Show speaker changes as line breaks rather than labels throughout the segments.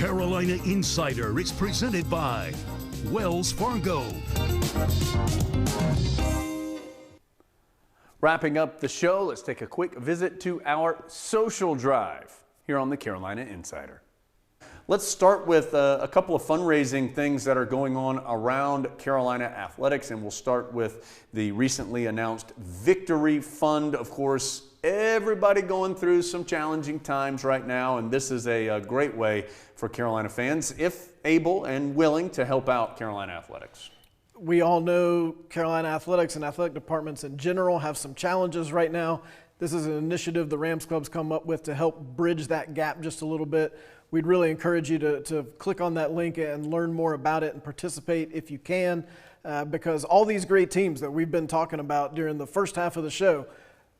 Carolina Insider is presented by Wells Fargo.
Wrapping up the show, let's take a quick visit to our social drive here on the Carolina Insider. Let's start with a couple of fundraising things that are going on around Carolina athletics, and we'll start with the recently announced Victory Fund. Of course, everybody going through some challenging times right now, and this is a great way for Carolina fans, if able and willing, to help out Carolina athletics.
We all know Carolina athletics and athletic departments in general have some challenges right now. This is an initiative the Rams Club's come up with to help bridge that gap just a little bit. We'd really encourage you to click on that link and learn more about it and participate if you can, because all these great teams that we've been talking about during the first half of the show,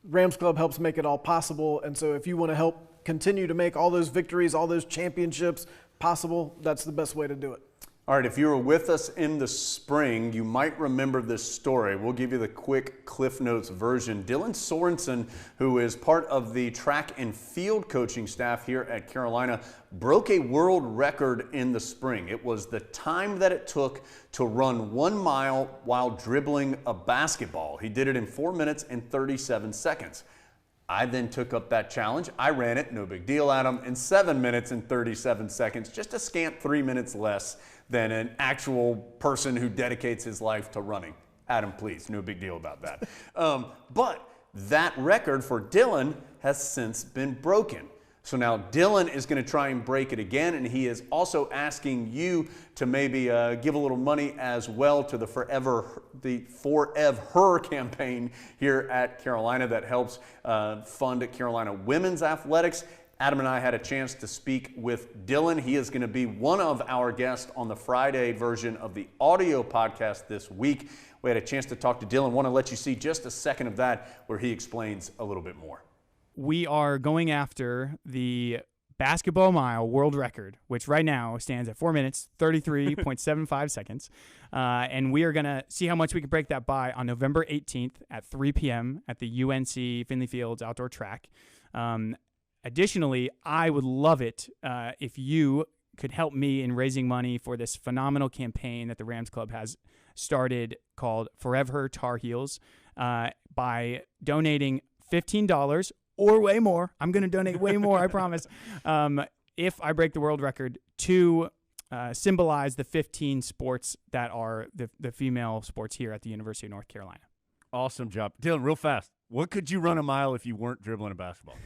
Rams Club helps make it all possible. And so if you want to help continue to make all those victories, all those championships possible, that's the best way to do it.
All right, if you were with us in the spring, you might remember this story. We'll give you the quick Cliff Notes version. Dylan Sorensen, who is part of the track and field coaching staff here at Carolina, broke a world record in the spring. It was the time that it took to run 1 mile while dribbling a basketball. He did it in 4 minutes and 37 seconds. I then took up that challenge. I ran it, no big deal, Adam, in 7 minutes and 37 seconds, just a scant 3 minutes less than an actual person who dedicates his life to running. Adam, please, no big deal about that. But that record for Dylan has since been broken. So now Dylan is going to try and break it again, and he is also asking you to maybe give a little money as well to the Forever Her campaign here at Carolina that helps fund Carolina women's athletics. Adam and I had a chance to speak with Dylan. He is going to be one of our guests on the Friday version of the audio podcast this week. We had a chance to talk to Dylan. Want to let you see just a second of that where he explains a little bit more.
We are going after the basketball mile world record, which right now stands at 4 minutes, 33.75 seconds. And we are going to see how much we can break that by on November 18th at 3 p.m. at the UNC Finley Fields outdoor track. Additionally, I would love it if you could help me in raising money for this phenomenal campaign that the Rams Club has started called Forever Tar Heels by donating $15 or way more. I'm going to donate way more, I promise, if I break the world record to symbolize the 15 sports that are the female sports here at the University of North Carolina.
Awesome job. Dylan, real fast. What could you run a mile if you weren't dribbling a basketball?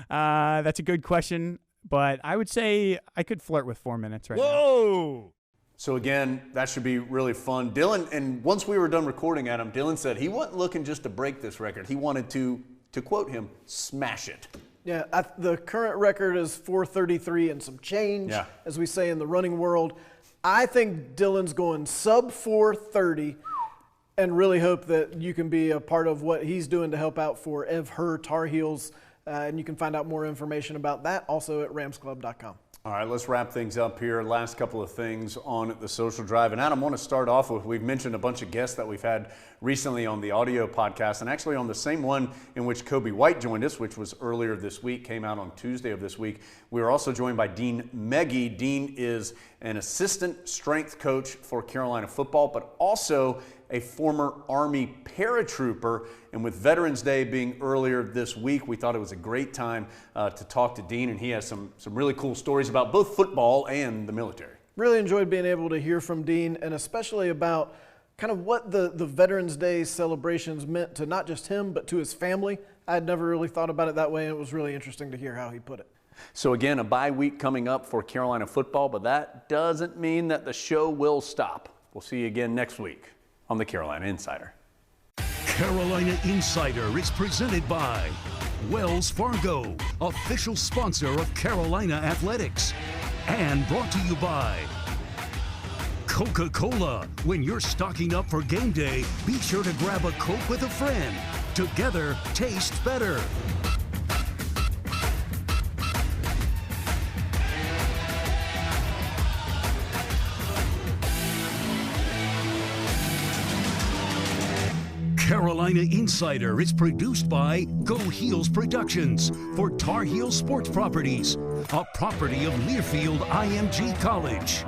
That's a good question, but I would say I could flirt with 4 minutes right now.
Whoa!
So again, that should be really fun. Dylan, and once we were done recording, Adam, Dylan said he wasn't looking just to break this record. He wanted to quote him, smash it.
Yeah, the current record is 4:33 and some change, as we say in the running world. I think Dylan's going sub 4:30. And really hope that you can be a part of what he's doing to help out for Her Tar Heels. And you can find out more information about that also at ramsclub.com.
All right, let's wrap things up here. Last couple of things on the social drive. And Adam, I want to start off with, we've mentioned a bunch of guests that we've had recently on the audio podcast, and actually on the same one in which Kobe White joined us, which was earlier this week, came out on Tuesday of this week. We were also joined by Dean Meggie. Dean is an assistant strength coach for Carolina football, but also a former Army paratrooper. And with Veterans Day being earlier this week, we thought it was a great time to talk to Dean, and he has some really cool stories about both football and the military.
Really enjoyed being able to hear from Dean, and especially about kind of what the Veterans Day celebrations meant to not just him, but to his family. I had never really thought about it that way, and it was really interesting to hear how he put it.
So again, a bye week coming up for Carolina football, but that doesn't mean that the show will stop. We'll see you again next week on the Carolina Insider.
Carolina Insider is presented by Wells Fargo, official sponsor of Carolina Athletics, and brought to you by Coca-Cola. When you're stocking up for game day, be sure to grab a Coke with a friend. Together, tastes better. Carolina Insider is produced by Go Heels Productions for Tar Heel Sports Properties. a property of Learfield IMG College.